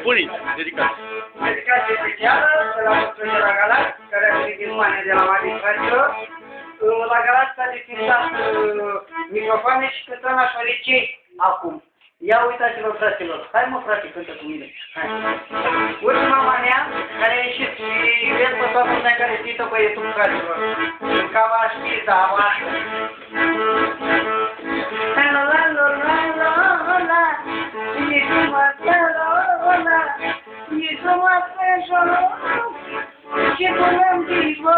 Bunii, dedicați. Dedicație specială de la Măsului de la Galați, care a venit din Spania de la Madrid, fraților. La Galați s-a defințat microfoane și cântăm la șoricei acum. Ia uitați-vă, fraților. Hai mă, frate, cântă cu mine. Hai. Ultima manea care a ieșit și vezi pe toată lumea care ștită pe YouTube, fraților. Ca v-a ști, da, voastră. Și punem divă.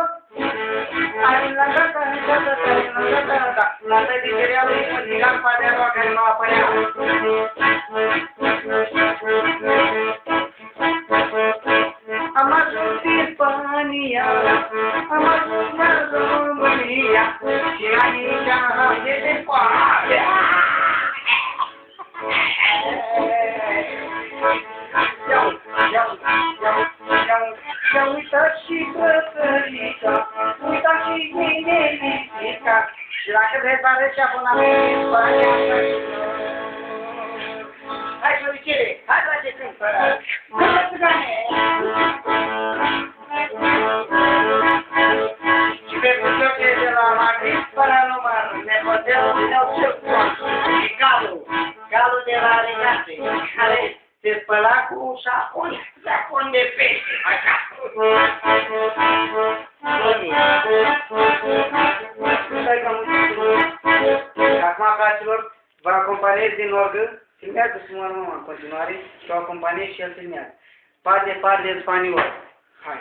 La tădicerialul e mătigat paderoa care nu apărea. Am ajuns în Spania, am ajuns la România și aici e departe. Ia uitați și brățărița, uitați și minerica, și dacă vreți aveți abonament în Spania, hai șoricele, hai face cântă! Cântă țigane! Și pe bucioche de la Madrid până număr, nepotelul meu cel și calul de la Legate, care se spăla cu șapon de pește, așa. Stai că acum, fraților, vă acompaniez din orgă, filmează-și mă în continuare și o acompaniez și el filmează. Parte în spaniol. Hai.